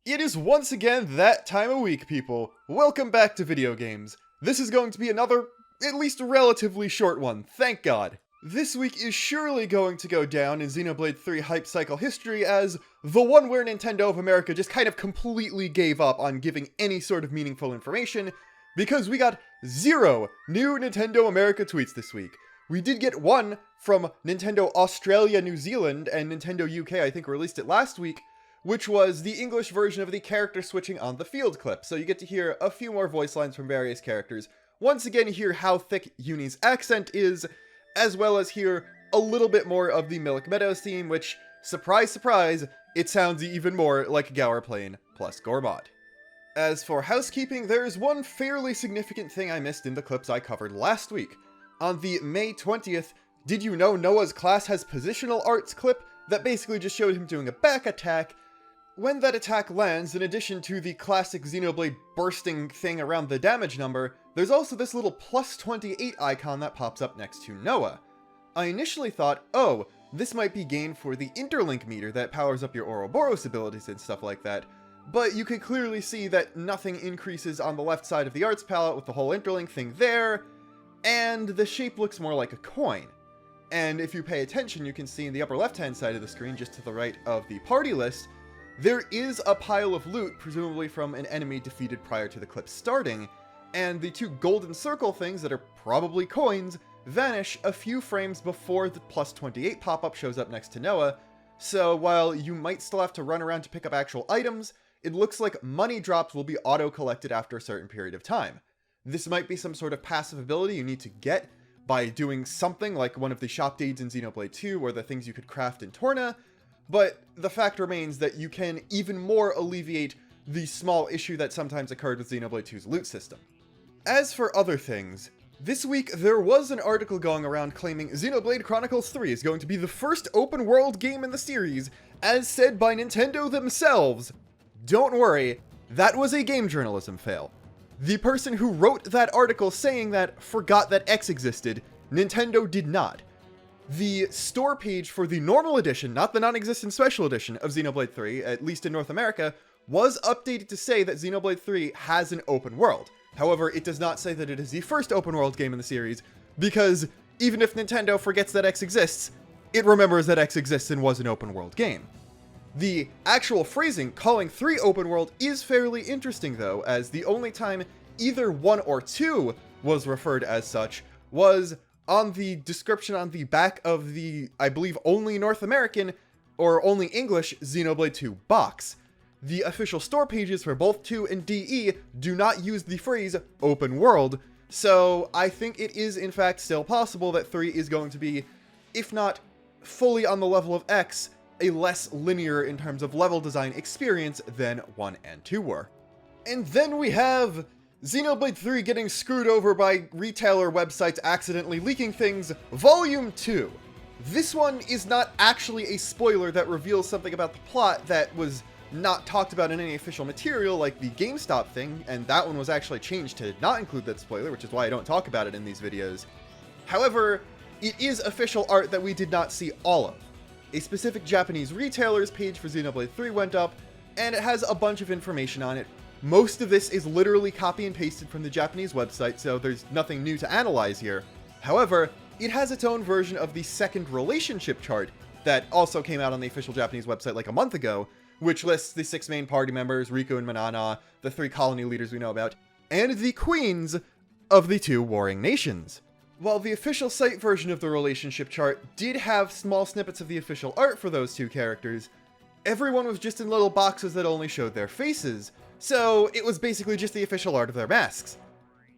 It is once again that time of week, people. Welcome back to video games. This is going to be another, at least relatively short one, thank God. This week is surely going to go down in Xenoblade 3 hype cycle history as the one where Nintendo of America just kind of completely gave up on giving any sort of meaningful information, because we got 0 new Nintendo America tweets this week. We did get one from Nintendo Australia, New Zealand, and Nintendo UK, I think released it last week, which was the English version of the character switching on the field clip. So you get to hear a few more voice lines from various characters. Once again, hear how thick Uni's accent is, as well as hear a little bit more of the Milk Meadows theme, which, surprise, surprise, it sounds even more like Gower Plain plus Gorbot. As for housekeeping, there's one fairly significant thing I missed in the clips I covered last week. On the May 20th, Did You Know Noah's Class Has Positional Arts clip that basically just showed him doing a back attack. When that attack lands, in addition to the classic Xenoblade bursting thing around the damage number, there's also this little plus 28 icon that pops up next to Noah. I initially thought, oh, this might be gain for the interlink meter that powers up your Ouroboros abilities and stuff like that, but you can clearly see that nothing increases on the left side of the arts palette with the whole interlink thing there, and the shape looks more like a coin. And if you pay attention, you can see in the upper left-hand side of the screen, just to the right of the party list, there is a pile of loot, presumably from an enemy defeated prior to the clip starting, and the two golden circle things that are probably coins vanish a few frames before the plus 28 pop-up shows up next to Noah, so while you might still have to run around to pick up actual items, it looks like money drops will be auto-collected after a certain period of time. This might be some sort of passive ability you need to get by doing something like one of the shop deeds in Xenoblade 2 or the things you could craft in Torna, but the fact remains that you can even more alleviate the small issue that sometimes occurred with Xenoblade 2's loot system. As for other things, this week there was an article going around claiming Xenoblade Chronicles 3 is going to be the first open world game in the series, as said by Nintendo themselves. Don't worry, that was a game journalism fail. The person who wrote that article saying that forgot that X existed. Nintendo did not. The store page for the normal edition, not the non-existent special edition of Xenoblade 3, at least in North America, was updated to say that Xenoblade 3 has an open world. However, it does not say that it is the first open world game in the series, because even if Nintendo forgets that X exists, it remembers that X exists and was an open world game. The actual phrasing, calling 3 open world, is fairly interesting though, as the only time either 1 or 2 was referred as such was on the description on the back of the, I believe, only North American, or only English, Xenoblade 2 box. The official store pages for both 2 and DE do not use the phrase open world, so I think it is in fact still possible that 3 is going to be, if not fully on the level of X, a less linear in terms of level design experience than 1 and 2 were. And then we have Xenoblade 3 getting screwed over by retailer websites accidentally leaking things, Volume 2. This one is not actually a spoiler that reveals something about the plot that was not talked about in any official material like the GameStop thing, and that one was actually changed to not include that spoiler, which is why I don't talk about it in these videos. However, it is official art that we did not see all of. A specific Japanese retailer's page for Xenoblade 3 went up, and it has a bunch of information on it. Most of this is literally copy and pasted from the Japanese website, so there's nothing new to analyze here. However, it has its own version of the second relationship chart that also came out on the official Japanese website like a month ago, which lists the 6 main party members, Riku and Manana, the 3 colony leaders we know about, and the queens of the 2 warring nations. While the official site version of the relationship chart did have small snippets of the official art for those 2 characters, everyone was just in little boxes that only showed their faces, so it was basically just the official art of their masks.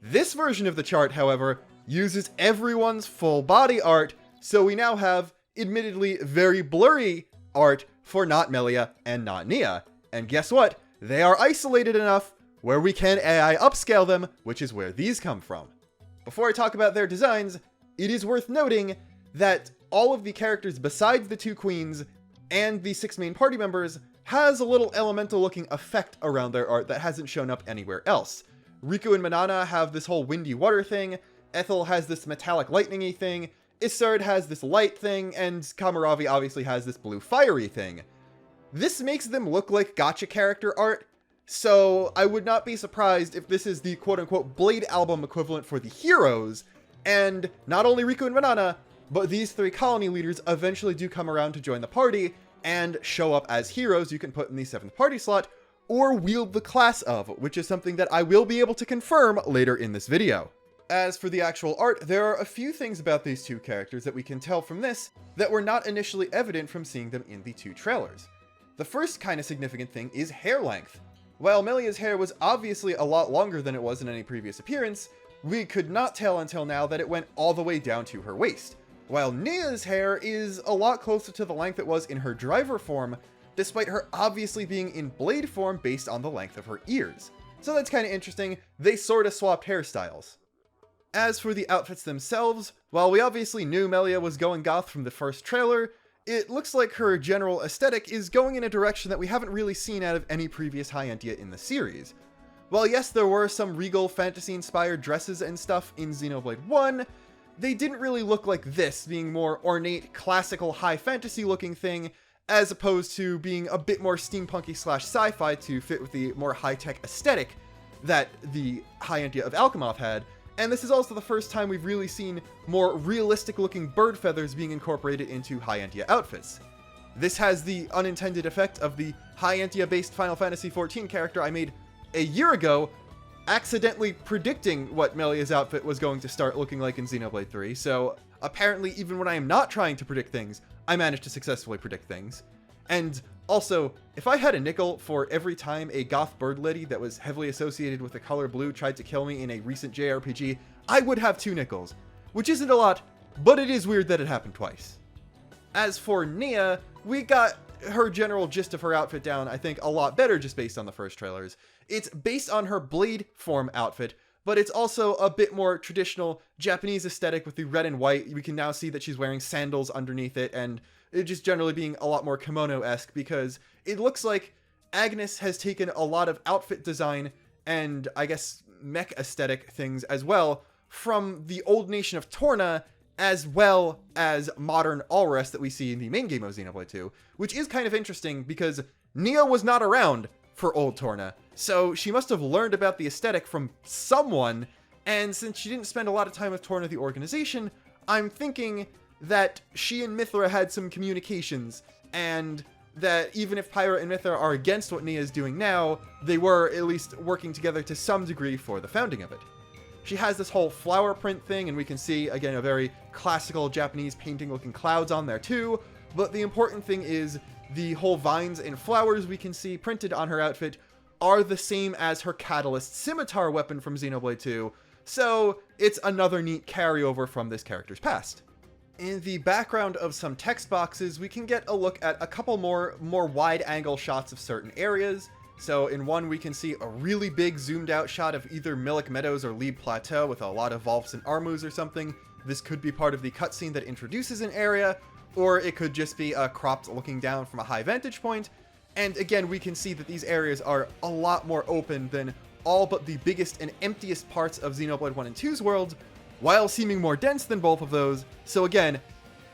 This version of the chart, however, uses everyone's full body art, so we now have, admittedly, very blurry art for not Melia and not Nia. And guess what? They are isolated enough where we can AI upscale them, which is where these come from. Before I talk about their designs, it is worth noting that all of the characters besides the 2 queens and the 6 main party members has a little elemental looking effect around their art that hasn't shown up anywhere else. Riku and Manana have this whole windy water thing, Ethel has this metallic lightning-y thing, Isard has this light thing, and Kamaravi obviously has this blue fiery thing. This makes them look like gacha character art, so I would not be surprised if this is the quote-unquote Blade album equivalent for the heroes, and not only Riku and Banana, but these 3 colony leaders eventually do come around to join the party and show up as heroes you can put in the 7th party slot, or wield the class of, which is something that I will be able to confirm later in this video. As for the actual art, there are a few things about these 2 characters that we can tell from this that were not initially evident from seeing them in the 2 trailers. The first kind of significant thing is hair length. While Melia's hair was obviously a lot longer than it was in any previous appearance, we could not tell until now that it went all the way down to her waist, while Nia's hair is a lot closer to the length it was in her driver form, despite her obviously being in blade form based on the length of her ears. So that's kind of interesting, they sort of swapped hairstyles. As for the outfits themselves, while we obviously knew Melia was going goth from the first trailer, it looks like her general aesthetic is going in a direction that we haven't really seen out of any previous High-Entia in the series. While yes, there were some regal fantasy-inspired dresses and stuff in Xenoblade 1, they didn't really look like this, being more ornate, classical, high fantasy looking thing, as opposed to being a bit more steampunky / sci-fi to fit with the more high-tech aesthetic that the High-Entia of Alchemoth had. And this is also the first time we've really seen more realistic looking bird feathers being incorporated into High-Entia outfits. This has the unintended effect of the High-Entia based Final Fantasy XIV character I made a year ago, accidentally predicting what Melia's outfit was going to start looking like in Xenoblade 3, so apparently even when I am not trying to predict things, I managed to successfully predict things. And also, if I had a nickel for every time a goth bird lady that was heavily associated with the color blue tried to kill me in a recent JRPG, I would have 2 nickels, which isn't a lot, but it is weird that it happened twice. As for Nia, we got her general gist of her outfit down, I think, a lot better just based on the first trailers. It's based on her blade form outfit, but it's also a bit more traditional Japanese aesthetic with the red and white. We can now see that she's wearing sandals underneath it, and it just generally being a lot more kimono-esque, because it looks like Agnes has taken a lot of outfit design and, I guess, mech aesthetic things as well from the old nation of Torna, as well as modern Alrest that we see in the main game of Xenoblade 2, which is kind of interesting because Nia was not around for old Torna, so she must have learned about the aesthetic from someone, and since she didn't spend a lot of time with Torna the organization, I'm thinking that she and Mithra had some communications, and that even if Pyra and Mithra are against what Nia is doing now, they were at least working together to some degree for the founding of it. She has this whole flower print thing, and we can see, again, a very classical Japanese painting-looking clouds on there too, but the important thing is the whole vines and flowers we can see printed on her outfit are the same as her Catalyst scimitar weapon from Xenoblade 2, so it's another neat carryover from this character's past. In the background of some text boxes, we can get a look at a couple more wide-angle shots of certain areas. So in one, we can see a really big zoomed-out shot of either Milik Meadows or Lieb Plateau with a lot of Volfs and Armus or something. This could be part of the cutscene that introduces an area, or it could just be cropped looking down from a high vantage point. And again, we can see that these areas are a lot more open than all but the biggest and emptiest parts of Xenoblade 1 and 2's world, while seeming more dense than both of those, so again,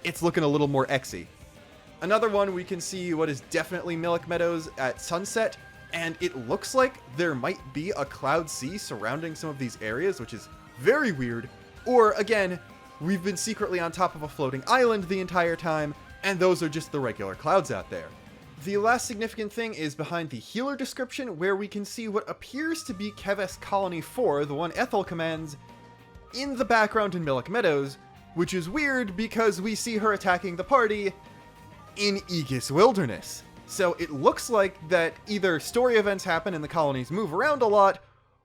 it's looking a little more X-y. Another one, we can see what is definitely Milik Meadows at sunset, and it looks like there might be a cloud sea surrounding some of these areas, which is very weird. Or again, we've been secretly on top of a floating island the entire time, and those are just the regular clouds out there. The last significant thing is behind the healer description, where we can see what appears to be Keves Colony 4, the one Ethel commands, in the background in Milik Meadows, which is weird because we see her attacking the party in Aegis Wilderness. So it looks like that either story events happen and the colonies move around a lot,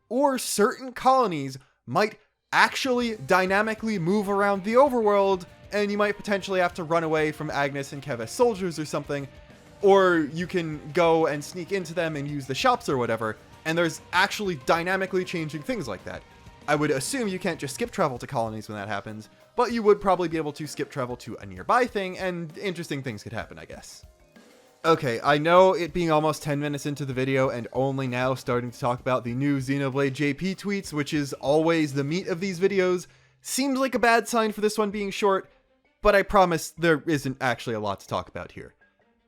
or certain colonies might actually dynamically move around the overworld, and you might potentially have to run away from Agnes and Keves soldiers or something, or you can go and sneak into them and use the shops or whatever, and there's actually dynamically changing things like that. I would assume you can't just skip travel to colonies when that happens, but you would probably be able to skip travel to a nearby thing, and interesting things could happen, I guess. Okay, I know it being almost 10 minutes into the video and only now starting to talk about the new Xenoblade JP tweets, which is always the meat of these videos, seems like a bad sign for this one being short, but I promise there isn't actually a lot to talk about here.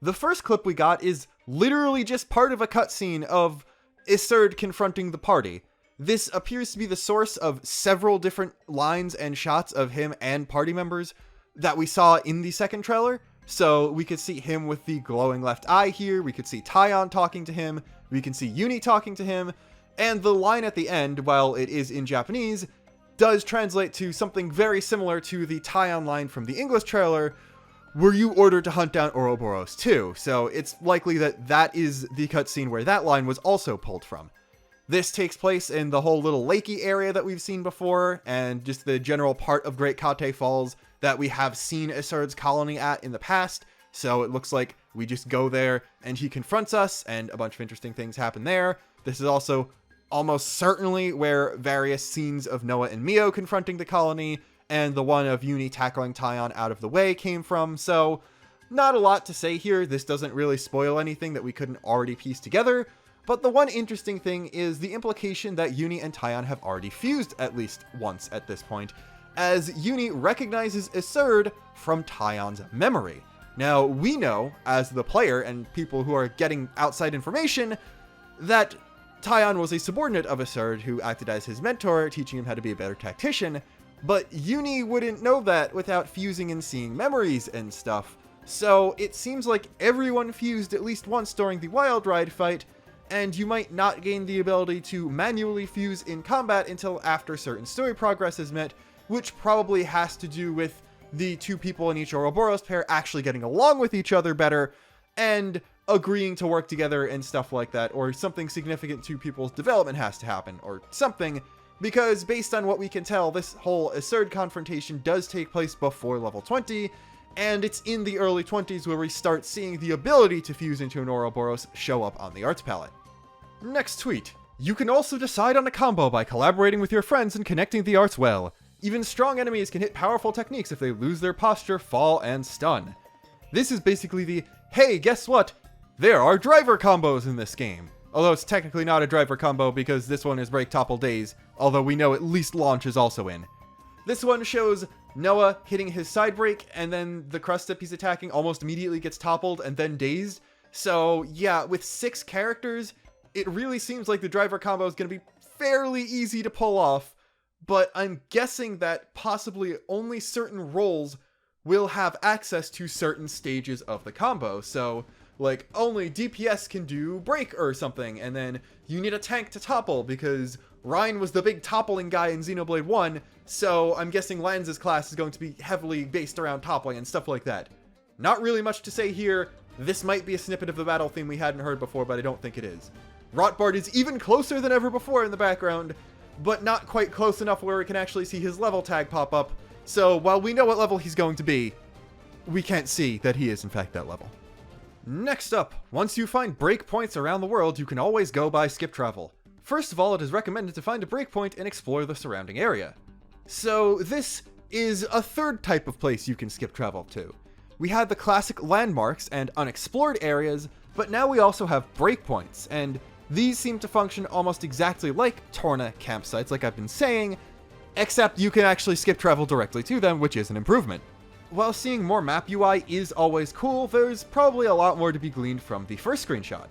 The first clip we got is literally just part of a cutscene of Iserd confronting the party. This appears to be the source of several different lines and shots of him and party members that we saw in the second trailer. So we could see him with the glowing left eye here, we could see Taion talking to him, we can see Uni talking to him, and the line at the end, while it is in Japanese, does translate to something very similar to the Taion line from the English trailer, "Were you ordered to hunt down Ouroboros too?" So it's likely that that is the cutscene where that line was also pulled from. This takes place in the whole little lakey area that we've seen before, and just the general part of Great Kate Falls that we have seen Iserd's colony at in the past. So it looks like we just go there and he confronts us, and a bunch of interesting things happen there. This is also almost certainly where various scenes of Noah and Mio confronting the colony and the one of Uni tackling Taion out of the way came from. So not a lot to say here. This doesn't really spoil anything that we couldn't already piece together. But the one interesting thing is the implication that Uni and Taion have already fused at least once at this point, as Uni recognizes Iserd from Taion's memory. Now, we know, as the player and people who are getting outside information, that Taion was a subordinate of Iserd who acted as his mentor, teaching him how to be a better tactician, but Uni wouldn't know that without fusing and seeing memories and stuff. So it seems like everyone fused at least once during the Wild Ride fight, and you might not gain the ability to manually fuse in combat until after certain story progress is met, which probably has to do with the two people in each Ouroboros pair actually getting along with each other better, and agreeing to work together and stuff like that, or something significant to people's development has to happen, or something, because based on what we can tell, this whole Iserd confrontation does take place before level 20, and it's in the early 20s where we start seeing the ability to fuse into an Ouroboros show up on the arts palette. Next tweet. You can also decide on a combo by collaborating with your friends and connecting the arts well. Even strong enemies can hit powerful techniques if they lose their posture, fall, and stun. This is basically the, hey, guess what? There are driver combos in this game. Although it's technically not a driver combo because this one is Break Topple Daze, although we know at least Launch is also in. This one shows Noah hitting his side break, and then the crust step he's attacking almost immediately gets toppled and then dazed. So yeah, with 6 characters, it really seems like the driver combo is going to be fairly easy to pull off, but I'm guessing that possibly only certain roles will have access to certain stages of the combo. So like only DPS can do break or something, and then you need a tank to topple because Ryan was the big toppling guy in Xenoblade 1, so I'm guessing Lanz's class is going to be heavily based around toppling and stuff like that. Not really much to say here. This might be a snippet of the battle theme we hadn't heard before, but I don't think it is. Rotbart is even closer than ever before in the background, but not quite close enough where we can actually see his level tag pop up. So while we know what level he's going to be, we can't see that he is in fact that level. Next up, once you find breakpoints around the world, you can always go by skip travel. First of all, it is recommended to find a breakpoint and explore the surrounding area. So this is a third type of place you can skip travel to. We had the classic landmarks and unexplored areas, but now we also have breakpoints, and these seem to function almost exactly like Torna campsites, like I've been saying, except you can actually skip travel directly to them, which is an improvement. While seeing more map UI is always cool, there's probably a lot more to be gleaned from the first screenshot.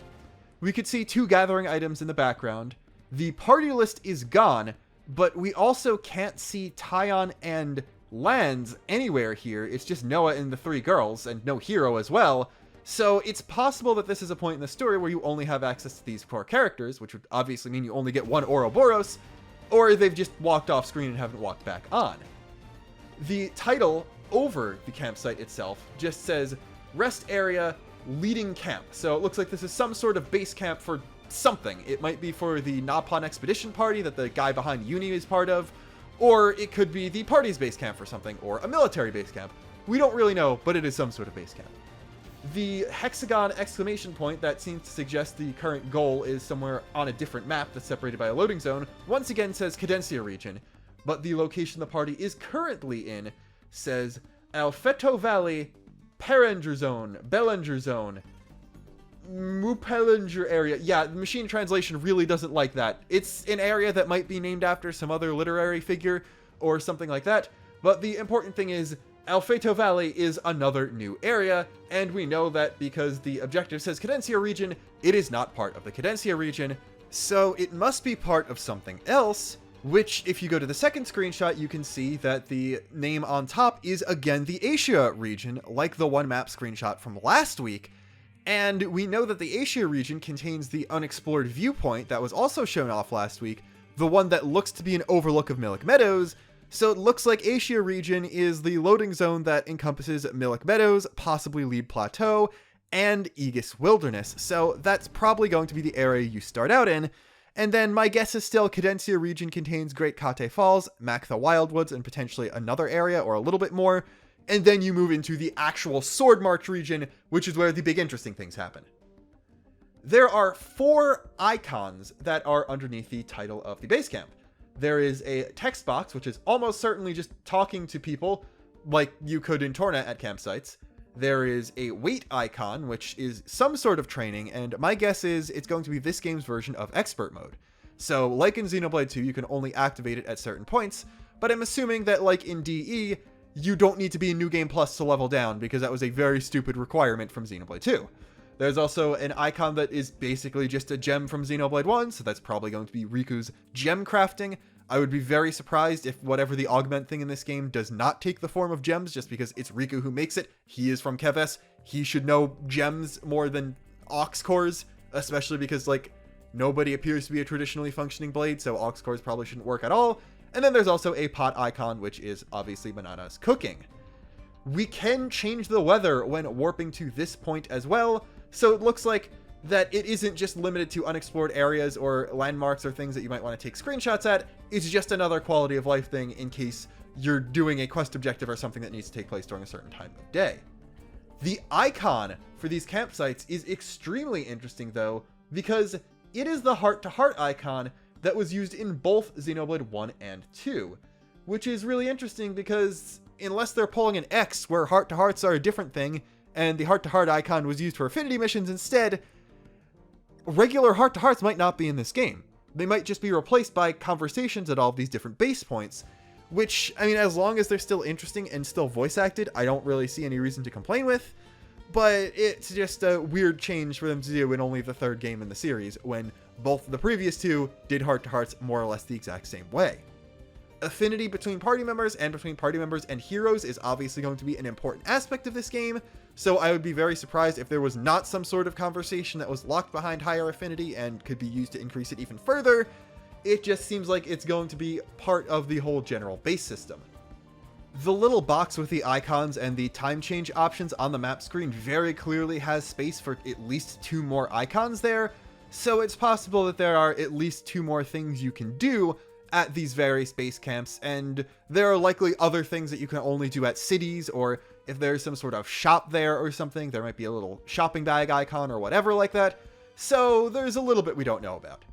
We could see 2 gathering items in the background. The party list is gone, but we also can't see Taion and Lanz anywhere here. It's just Noah and the 3 girls, and no hero as well. So it's possible that this is a point in the story where you only have access to these 4 characters, which would obviously mean you only get 1 Ouroboros, or they've just walked off screen and haven't walked back on. The title over the campsite itself just says rest area leading camp. So it looks like this is some sort of base camp for something. It might be for the Napon expedition party that the guy behind Uni is part of, or it could be the party's base camp for something, or a military base camp. We don't really know, but it is some sort of base camp. The hexagon exclamation point that seems to suggest the current goal is somewhere on a different map that's separated by a loading zone once again says Cadencia region, but the location the party is currently in says Alfeto Valley, Perenger Zone, Bellinger Zone, Mupellinger area. Yeah, the machine translation really doesn't like that. It's an area that might be named after some other literary figure or something like that, but the important thing is Alfeto Valley is another new area, and we know that because the objective says Cadencia region, it is not part of the Cadencia region, so it must be part of something else, which if you go to the second screenshot, you can see that the name on top is again the Asia region, like the one map screenshot from last week. And we know that the Asia region contains the unexplored viewpoint that was also shown off last week, the one that looks to be an overlook of Millick Meadows. So it looks like Asia region is the loading zone that encompasses Millick Meadows, possibly Lead Plateau, and Aegis Wilderness. So that's probably going to be the area you start out in. And then my guess is still Cadencia region contains Great Kate Falls, Mac the Wildwoods, and potentially another area or a little bit more. And then you move into the actual Sword March region, which is where the big interesting things happen. There are 4 icons that are underneath the title of the base camp. There is a text box, which is almost certainly just talking to people, like you could in Torna at campsites. There is a wait icon, which is some sort of training, and my guess is it's going to be this game's version of expert mode. So, like in Xenoblade 2, you can only activate it at certain points, but I'm assuming that, like in DE, you don't need to be in New Game Plus to level down, because that was a very stupid requirement from Xenoblade 2. There's also an icon that is basically just a gem from Xenoblade 1, so that's probably going to be Riku's gem crafting. I would be very surprised if whatever the augment thing in this game does not take the form of gems, just because it's Riku who makes it. He is from Keves. He should know gems more than ox cores, especially because, like, nobody appears to be a traditionally functioning blade, so ox cores probably shouldn't work at all. And then there's also a pot icon, which is obviously Manana's cooking. We can change the weather when warping to this point as well, so it looks like that it isn't just limited to unexplored areas or landmarks or things that you might want to take screenshots at. It's just another quality of life thing in case you're doing a quest objective or something that needs to take place during a certain time of day. The icon for these campsites is extremely interesting though, because it is the heart-to-heart icon that was used in both Xenoblade 1 and 2, which is really interesting because unless they're pulling an X where heart-to-hearts are a different thing, and the heart-to-heart icon was used for affinity missions instead, regular heart-to-hearts might not be in this game. They might just be replaced by conversations at all of these different base points, which, I mean, as long as they're still interesting and still voice-acted, I don't really see any reason to complain with, but it's just a weird change for them to do in only the 3rd game in the series, when both the previous 2 did heart-to-hearts more or less the exact same way. Affinity between party members and between party members and heroes is obviously going to be an important aspect of this game, so I would be very surprised if there was not some sort of conversation that was locked behind higher affinity and could be used to increase it even further. It just seems like it's going to be part of the whole general base system. The little box with the icons and the time change options on the map screen very clearly has space for at least 2 more icons there, so it's possible that there are at least 2 more things you can do at these various base camps, and there are likely other things that you can only do at cities, or if there's some sort of shop there or something, there might be a little shopping bag icon or whatever like that, so there's a little bit we don't know about.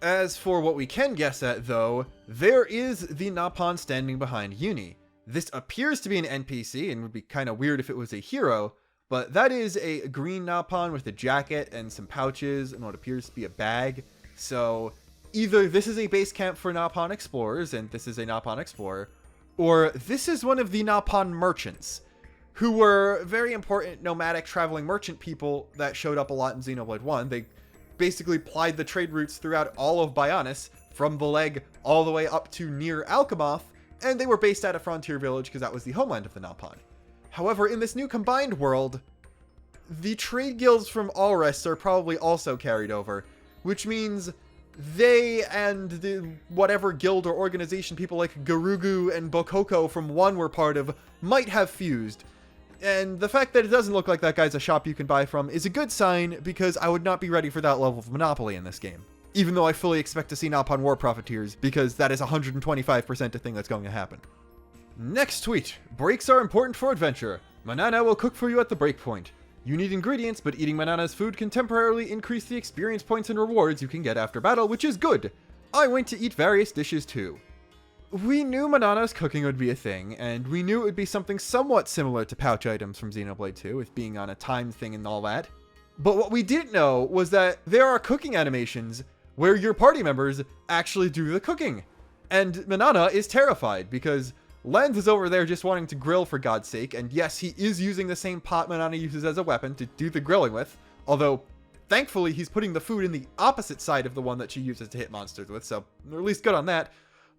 As for what we can guess at, though, there is the Napon standing behind Uni. This appears to be an NPC, and would be kind of weird if it was a hero, but that is a green Napon with a jacket and some pouches and what appears to be a bag, so either this is a base camp for Napon explorers, and this is a Napon explorer, or this is one of the Napon merchants, who were very important nomadic traveling merchant people that showed up a lot in Xenoblade 1. They basically plied the trade routes throughout all of Bionis, from the leg all the way up to near Alchemoth, and they were based at a frontier village because that was the homeland of the Napon. However, in this new combined world, the trade guilds from Alrest are probably also carried over, which means they and the whatever guild or organization people like Garugu and Bokoko from 1 were part of might have fused. And the fact that it doesn't look like that guy's a shop you can buy from is a good sign, because I would not be ready for that level of monopoly in this game. Even though I fully expect to see Napon War Profiteers, because that is 125% a thing that's going to happen. Next tweet. Breaks are important for adventure. Manana will cook for you at the breakpoint. You need ingredients, but eating Manana's food can temporarily increase the experience points and rewards you can get after battle, which is good. I went to eat various dishes too. We knew Manana's cooking would be a thing, and we knew it would be something somewhat similar to pouch items from Xenoblade 2, with being on a time thing and all that. But what we didn't know was that there are cooking animations where your party members actually do the cooking. And Manana is terrified, because Lens is over there just wanting to grill for God's sake, and yes, he is using the same pot Manana uses as a weapon to do the grilling with, although thankfully he's putting the food in the opposite side of the one that she uses to hit monsters with, so at least good on that.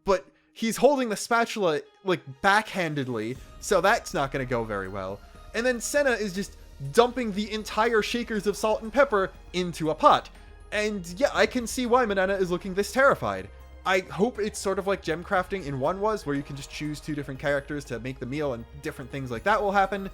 But he's holding the spatula, like, backhandedly, so that's not going to go very well. And then Senna is just dumping the entire shakers of salt and pepper into a pot. And yeah, I can see why Manana is looking this terrified. I hope it's sort of like gem crafting in 1 was, where you can just choose 2 different characters to make the meal and different things like that will happen.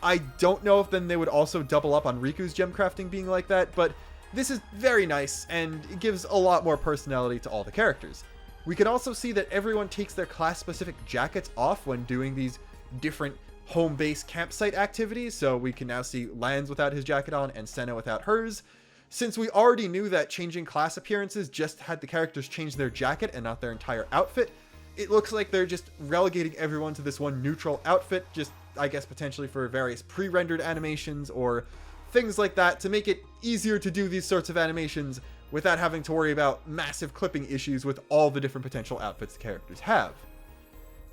I don't know if then they would also double up on Riku's gem crafting being like that, but this is very nice and it gives a lot more personality to all the characters. We can also see that everyone takes their class-specific jackets off when doing these different home-base campsite activities, so we can now see Lance without his jacket on and Senna without hers. Since we already knew that changing class appearances just had the characters change their jacket and not their entire outfit, it looks like they're just relegating everyone to this one neutral outfit, just, I guess, potentially for various pre-rendered animations or things like that to make it easier to do these sorts of animations without having to worry about massive clipping issues with all the different potential outfits the characters have.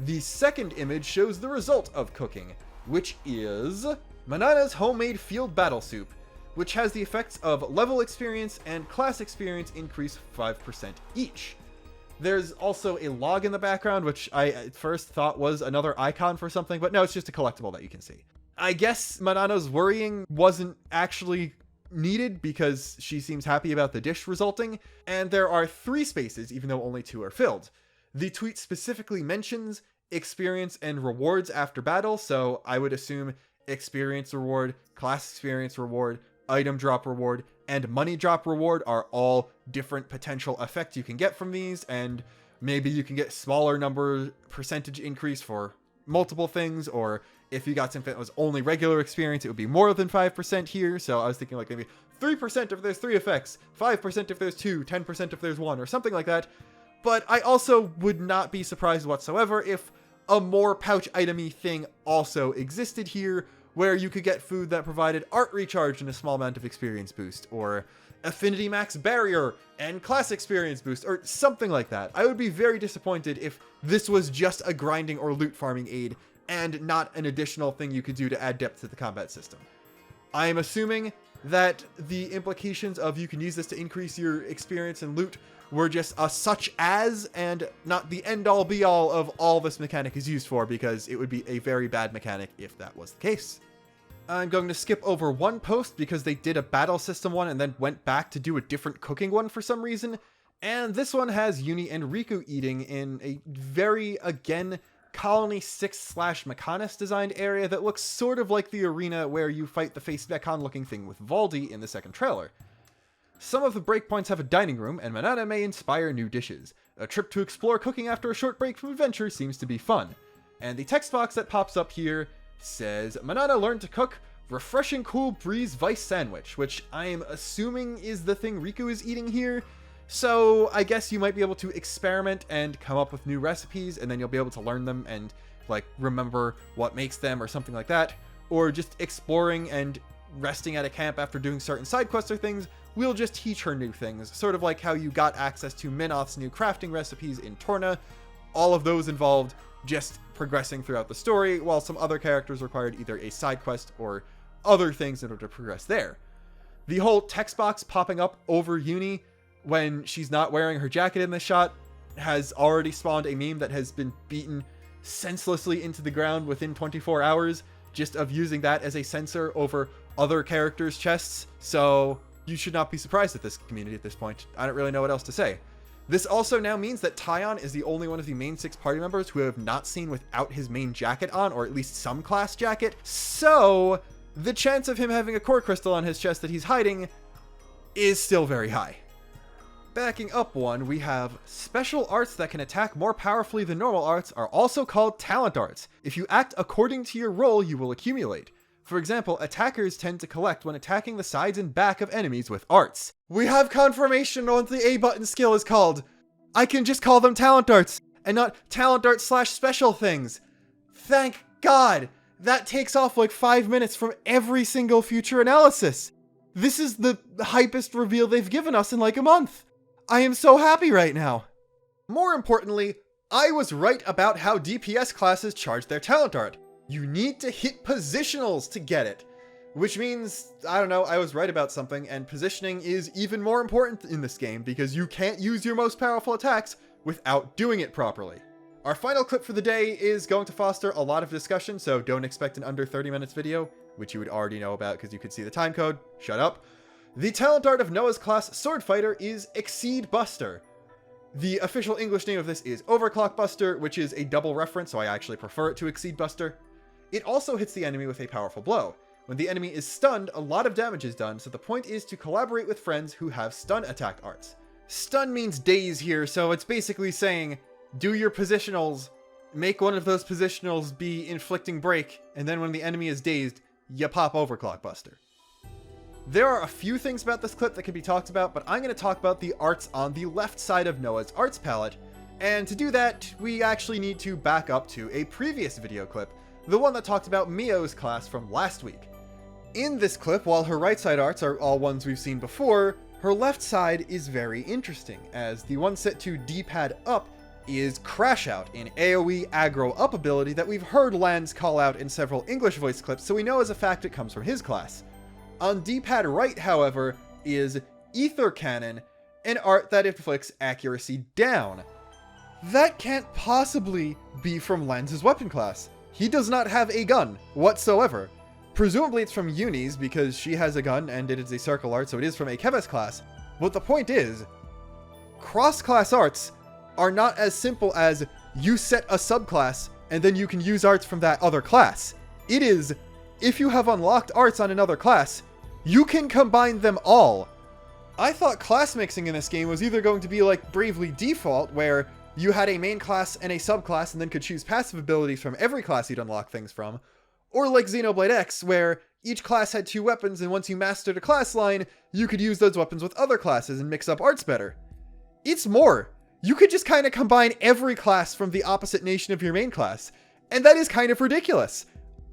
The second image shows the result of cooking, which is Manana's homemade field battle soup, which has the effects of level experience and class experience increase 5% each. There's also a log in the background, which I at first thought was another icon for something, but no, it's just a collectible that you can see. I guess Manana's worrying wasn't actually needed because she seems happy about the dish resulting, and there are 3 spaces, even though only 2 are filled. The tweet specifically mentions experience and rewards after battle, so I would assume experience reward, class experience reward, item drop reward, and money drop reward are all different potential effects you can get from these, and maybe you can get smaller number percentage increase for multiple things, or if you got something that was only regular experience, it would be more than 5% here, so I was thinking like maybe 3% if there's 3 effects, 5% if there's 2, 10% if there's 1, or something like that. But I also would not be surprised whatsoever if a more pouch itemy thing also existed here, where you could get food that provided art recharge and a small amount of experience boost, or affinity max barrier and class experience boost, or something like that. I would be very disappointed if this was just a grinding or loot farming aid and not an additional thing you could do to add depth to the combat system. I am assuming that the implications of you can use this to increase your experience and loot were just a such as, and not the end-all be-all of all this mechanic is used for, because it would be a very bad mechanic if that was the case. I'm going to skip over one post because they did a battle system one and then went back to do a different cooking one for some reason, and this one has Uni and Riku eating in a very, again, Colony 6/Mechanis designed area that looks sort of like the arena where you fight the face Mechon looking thing with Valdi in the second trailer. Some of the breakpoints have a dining room, and Manana may inspire new dishes. A trip to explore cooking after a short break from adventure seems to be fun. And the text box that pops up here says, Manana learned to cook refreshing cool breeze vice sandwich, which I am assuming is the thing Riku is eating here. So I guess you might be able to experiment and come up with new recipes, and then you'll be able to learn them and like remember what makes them or something like that. Or just exploring and resting at a camp after doing certain side quests or things will just teach her new things, sort of like how you got access to Minoth's new crafting recipes in Torna. All of those involved just progressing throughout the story, while some other characters required either a side quest or other things in order to progress there. The whole text box popping up over Uni when she's not wearing her jacket in this shot has already spawned a meme that has been beaten senselessly into the ground within 24 hours just of using that as a censor over other characters' chests, so you should not be surprised at this community at this point. I don't really know what else to say. This also now means that Taion is the only one of the main 6 party members who have not seen without his main jacket on, or at least some class jacket, so the chance of him having a core crystal on his chest that he's hiding is still very high. Backing up one, we have special arts that can attack more powerfully than normal arts are also called talent arts. If you act according to your role, you will accumulate. For example, attackers tend to collect when attacking the sides and back of enemies with arts. We have confirmation on what the A button skill is called. I can just call them talent arts, and not talent arts / special things. Thank God! That takes off like 5 minutes from every single future analysis. This is the hypest reveal they've given us in like a month. I am so happy right now. More importantly, I was right about how DPS classes charge their talent art. You need to hit positionals to get it. Which means, I don't know, I was right about something, and positioning is even more important in this game because you can't use your most powerful attacks without doing it properly. Our final clip for the day is going to foster a lot of discussion, so don't expect an under 30 minutes video, which you would already know about because you could see the time code. Shut up. The talent art of Noah's class Sword Fighter is Exceed Buster. The official English name of this is Overclock Buster, which is a double reference, so I actually prefer it to Exceed Buster. It also hits the enemy with a powerful blow. When the enemy is stunned, a lot of damage is done, so the point is to collaborate with friends who have stun attack arts. Stun means daze here, so it's basically saying, do your positionals, make one of those positionals be inflicting break, and then when the enemy is dazed, you pop Overclock Buster. There are a few things about this clip that can be talked about, but I'm going to talk about the arts on the left side of Noah's arts palette, and to do that, we actually need to back up to a previous video clip, the one that talked about Mio's class from last week. In this clip, while her right side arts are all ones we've seen before, her left side is very interesting, as the one set to D-pad up is Crash Out, an AoE aggro up ability that we've heard Lance call out in several English voice clips, so we know as a fact it comes from his class. On D-pad right, however, is Ether Cannon, an art that inflicts accuracy down. That can't possibly be from Lance's weapon class. He does not have a gun whatsoever. Presumably it's from Uni's because she has a gun and it is a circle art, so it is from a Keves class. But the point is, cross-class arts are not as simple as you set a subclass and then you can use arts from that other class. It is, if you have unlocked arts on another class, you can combine them all. I thought class mixing in this game was either going to be like Bravely Default, where you had a main class and a subclass and then could choose passive abilities from every class you'd unlock things from, or like Xenoblade X, where each class had 2 weapons and once you mastered a class line, you could use those weapons with other classes and mix up arts better. It's more. You could just kind of combine every class from the opposite nation of your main class, and that is kind of ridiculous.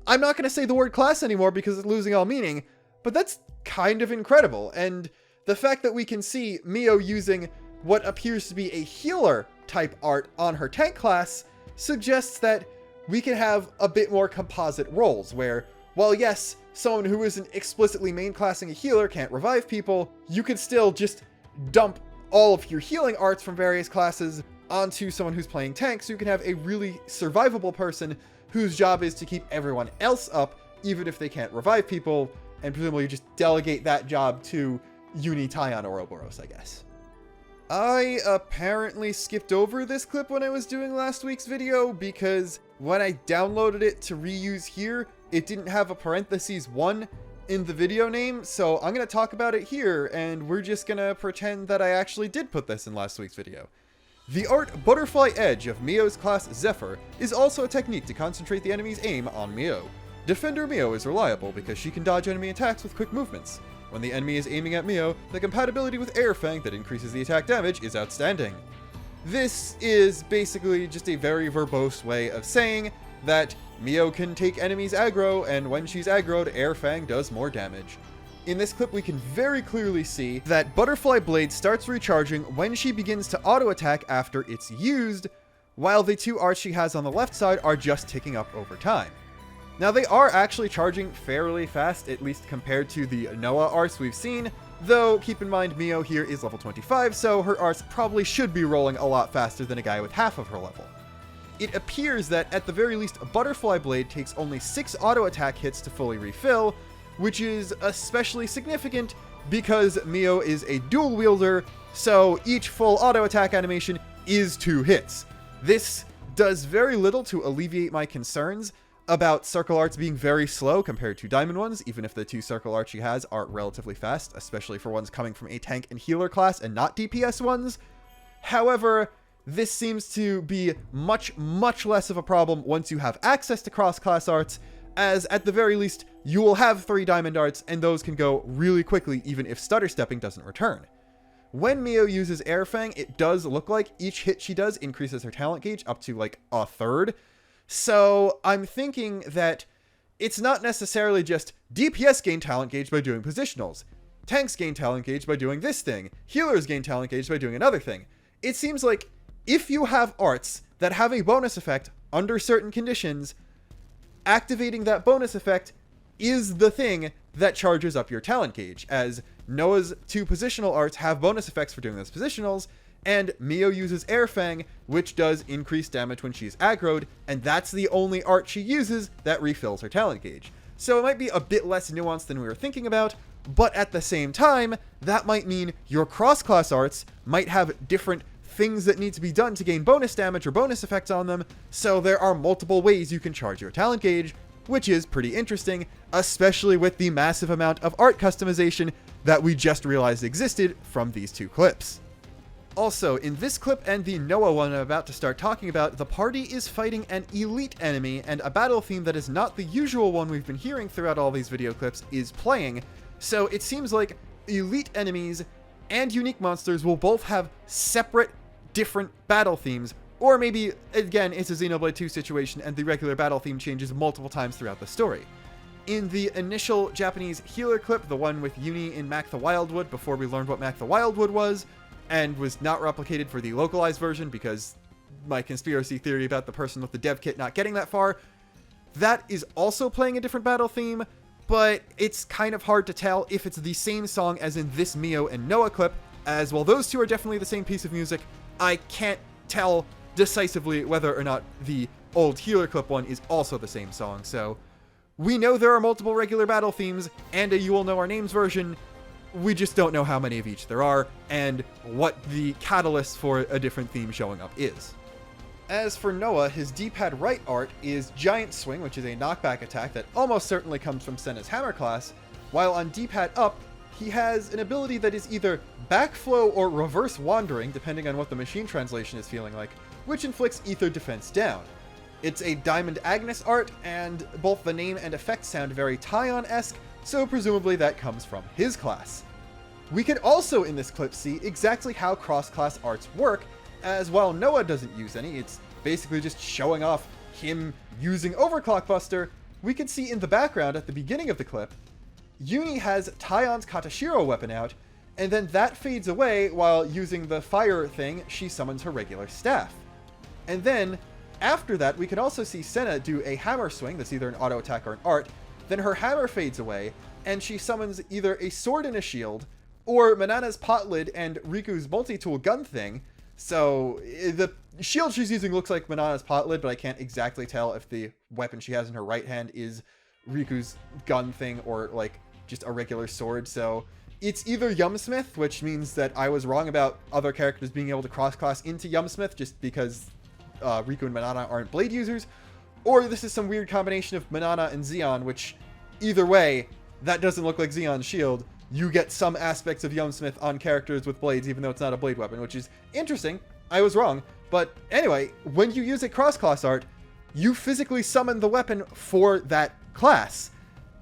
I'm not going to say the word class anymore because it's losing all meaning, but that's kind of incredible, and the fact that we can see Mio using what appears to be a healer type art on her tank class suggests that we can have a bit more composite roles where, while yes, someone who isn't explicitly main classing a healer can't revive people, you could still just dump all of your healing arts from various classes onto someone who's playing tank, so you can have a really survivable person whose job is to keep everyone else up, even if they can't revive people, and presumably just delegate that job to Uni, Taion, or Ouroboros, I guess. I apparently skipped over this clip when I was doing last week's video because when I downloaded it to reuse here, it didn't have a parentheses 1 in the video name, so I'm going to talk about it here, and we're just going to pretend that I actually did put this in last week's video. The art Butterfly Edge of Mio's class Zephyr is also a technique to concentrate the enemy's aim on Mio. Defender Mio is reliable because she can dodge enemy attacks with quick movements. When the enemy is aiming at Mio, the compatibility with Air Fang that increases the attack damage is outstanding. This is basically just a very verbose way of saying that Mio can take enemies aggro, and when she's aggroed, Air Fang does more damage. In this clip, we can very clearly see that Butterfly Blade starts recharging when she begins to auto-attack after it's used, while the 2 arts she has on the left side are just ticking up over time. Now, they are actually charging fairly fast, at least compared to the Noah arts we've seen, though keep in mind Mio here is level 25, so her arts probably should be rolling a lot faster than a guy with half of her level. It appears that at the very least, Butterfly Blade takes only 6 auto-attack hits to fully refill, which is especially significant because Mio is a dual wielder, so each full auto-attack animation is 2 hits. This does very little to alleviate my concerns about circle arts being very slow compared to diamond ones, even if the 2 circle arts she has are relatively fast, especially for ones coming from a tank and healer class and not DPS ones. However, this seems to be much less of a problem once you have access to cross-class arts, as at the very least, you will have 3 diamond arts, and those can go really quickly even if stutter stepping doesn't return. When Mio uses Air Fang, it does look like each hit she does increases her talent gauge up to like a third. So I'm thinking that it's not necessarily just DPS gain talent gauge by doing positionals. Tanks gain talent gauge by doing this thing. Healers gain talent gauge by doing another thing. It seems like if you have arts that have a bonus effect under certain conditions. Activating that bonus effect is the thing that charges up your talent gauge, as Noah's 2 positional arts have bonus effects for doing those positionals, and Mio uses Air Fang, which does increase damage when she's aggroed, and that's the only art she uses that refills her talent gauge. So it might be a bit less nuanced than we were thinking about, but at the same time, that might mean your cross-class arts might have different things that need to be done to gain bonus damage or bonus effects on them, so there are multiple ways you can charge your talent gauge, which is pretty interesting, especially with the massive amount of art customization that we just realized existed from these 2 clips. Also, in this clip and the Noah one I'm about to start talking about, the party is fighting an elite enemy, and a battle theme that is not the usual one we've been hearing throughout all these video clips is playing, so it seems like elite enemies and unique monsters will both have separate, different battle themes, or maybe, again, it's a Xenoblade 2 situation and the regular battle theme changes multiple times throughout the story. In the initial Japanese healer clip, the one with Uni in Mac the Wildwood, before we learned what Mac the Wildwood was, and was not replicated for the localized version because my conspiracy theory about the person with the dev kit not getting that far, that is also playing a different battle theme, but it's kind of hard to tell if it's the same song as in this Mio and Noah clip, as while those 2 are definitely the same piece of music, I can't tell decisively whether or not the old healer clip one is also the same song. So we know there are multiple regular battle themes and a You Will Know Our Names version. We just don't know how many of each there are, and what the catalyst for a different theme showing up is. As for Noah, his D-pad right art is Giant Swing, which is a knockback attack that almost certainly comes from Senna's hammer class, while on D-pad up, he has an ability that is either backflow or reverse wandering, depending on what the machine translation is feeling like, which inflicts ether defense down. It's a Diamond Agnes art, and both the name and effect sound very Taion-esque, so presumably that comes from his class. We can also in this clip see exactly how cross-class arts work, as while Noah doesn't use any, it's basically just showing off him using Overclock Buster. We can see in the background at the beginning of the clip, Uni has Taion's Katashiro weapon out, and then that fades away while using the fire thing, she summons her regular staff. And then, after that, we can also see Senna do a hammer swing that's either an auto attack or an art, then her hammer fades away, and she summons either a sword and a shield, or Manana's pot lid and Riku's multi-tool gun thing. So the shield she's using looks like Manana's pot lid, but I can't exactly tell if the weapon she has in her right hand is Riku's gun thing or like just a regular sword. So it's either Yumsmith, which means that I was wrong about other characters being able to cross-class into Yumsmith just because Riku and Manana aren't blade users, or this is some weird combination of Manana and Xeon, which either way, that doesn't look like Xeon's shield. You get some aspects of Yumsmith on characters with blades, even though it's not a blade weapon, which is interesting. I was wrong. But anyway, when you use a cross-class art, you physically summon the weapon for that class,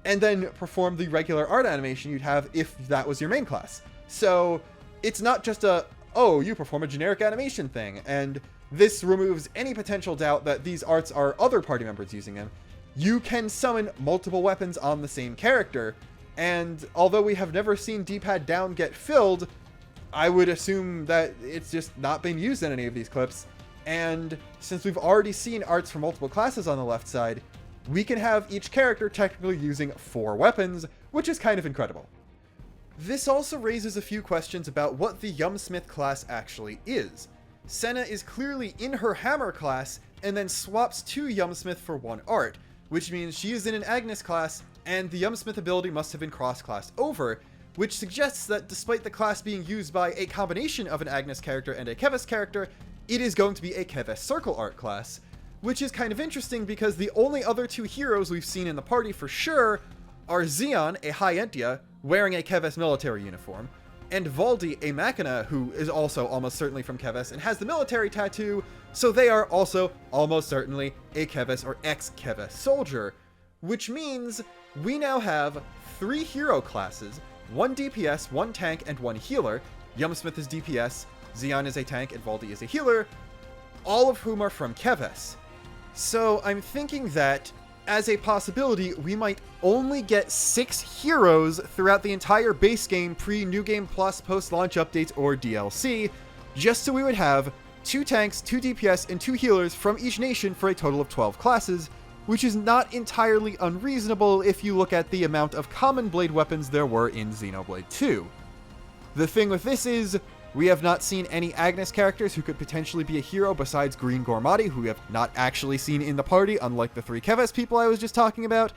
and then perform the regular art animation you'd have if that was your main class. So it's not just you perform a generic animation thing, and this removes any potential doubt that these arts are other party members using them. You can summon multiple weapons on the same character, and although we have never seen D-pad down get filled, I would assume that it's just not been used in any of these clips. And since we've already seen arts for multiple classes on the left side, we can have each character technically using 4 weapons, which is kind of incredible. This also raises a few questions about what the Yumsmith class actually is. Senna is clearly in her hammer class, and then swaps to Yumsmith for 1 art, which means she is in an Agnes class, and the Yumsmith ability must have been cross-classed over, which suggests that despite the class being used by a combination of an Agnes character and a Keves character, it is going to be a Keves circle art class, which is kind of interesting because the only other 2 heroes we've seen in the party for sure are Xeon, a High Entia, wearing a Keves military uniform, and Valdi, a Machina, who is also almost certainly from Keves and has the military tattoo, so they are also almost certainly a Keves or ex-Keves soldier, which means we now have 3 hero classes, 1 DPS, 1 tank, and 1 healer. Yumsmith is DPS, Xeon is a tank, and Valdi is a healer, all of whom are from Keves. So I'm thinking that, as a possibility, we might only get 6 heroes throughout the entire base game, pre-New Game Plus, post-launch updates, or DLC, just so we would have 2 tanks, 2 DPS, and 2 healers from each nation for a total of 12 classes, which is not entirely unreasonable if you look at the amount of common blade weapons there were in Xenoblade 2. The thing with this is, we have not seen any Agnes characters who could potentially be a hero besides Green Gormati, who we have not actually seen in the party, unlike the 3 Keves people I was just talking about.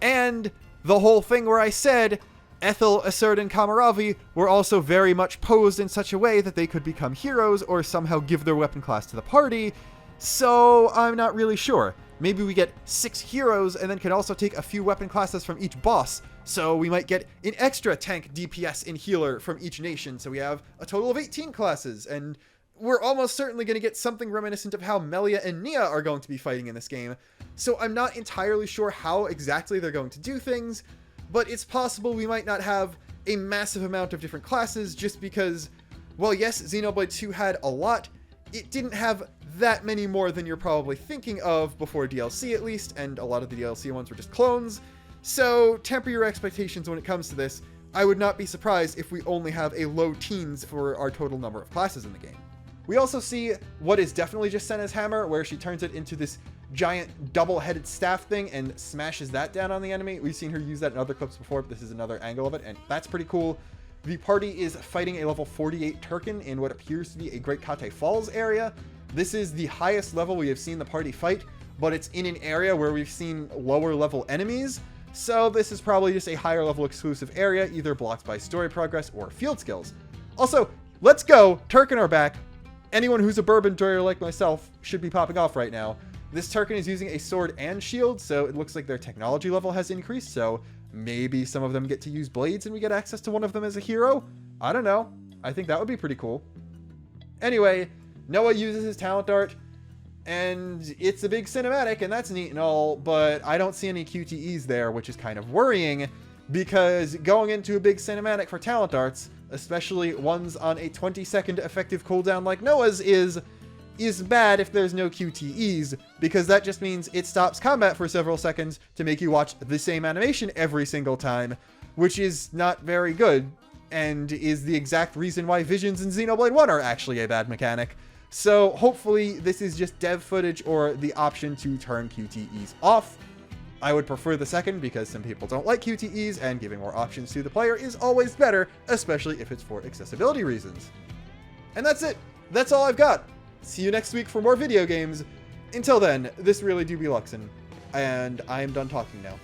And the whole thing where I said Ethel, Assert, and Kamaravi were also very much posed in such a way that they could become heroes or somehow give their weapon class to the party, so I'm not really sure. Maybe we get 6 heroes and then can also take a few weapon classes from each boss, so we might get an extra tank, DPS, and healer from each nation, so we have a total of 18 classes, and we're almost certainly going to get something reminiscent of how Melia and Nia are going to be fighting in this game, so I'm not entirely sure how exactly they're going to do things, but it's possible we might not have a massive amount of different classes just because, well, yes, Xenoblade 2 had a lot, it didn't have that many more than you're probably thinking of before DLC at least, and a lot of the DLC ones were just clones, so temper your expectations when it comes to this. I would not be surprised if we only have a low teens for our total number of classes in the game. We also see what is definitely just Senna's hammer, where she turns it into this giant double-headed staff thing and smashes that down on the enemy. We've seen her use that in other clips before, but this is another angle of it, and that's pretty cool. The party is fighting a level 48 Turkin in what appears to be a Great Kate Falls area. This is the highest level we have seen the party fight, but it's in an area where we've seen lower level enemies, so this is probably just a higher level exclusive area, either blocked by story progress or field skills. Also, let's go! Turkin are back! Anyone who's a burb enjoyer like myself should be popping off right now. This Turkin is using a sword and shield, so it looks like their technology level has increased, so maybe some of them get to use blades and we get access to one of them as a hero? I don't know. I think that would be pretty cool. Anyway, Noah uses his talent art, and it's a big cinematic, and that's neat and all, but I don't see any QTEs there, which is kind of worrying, because going into a big cinematic for talent arts, especially ones on a 20-second effective cooldown like Noah's is bad if there's no QTEs, because that just means it stops combat for several seconds to make you watch the same animation every single time, which is not very good, and is the exact reason why visions in Xenoblade 1 are actually a bad mechanic. So hopefully this is just dev footage or the option to turn QTEs off. I would prefer the second because some people don't like QTEs, and giving more options to the player is always better, especially if it's for accessibility reasons. And that's it. That's all I've got. See you next week for more video games. Until then, this really do be Luxon, and I am done talking now.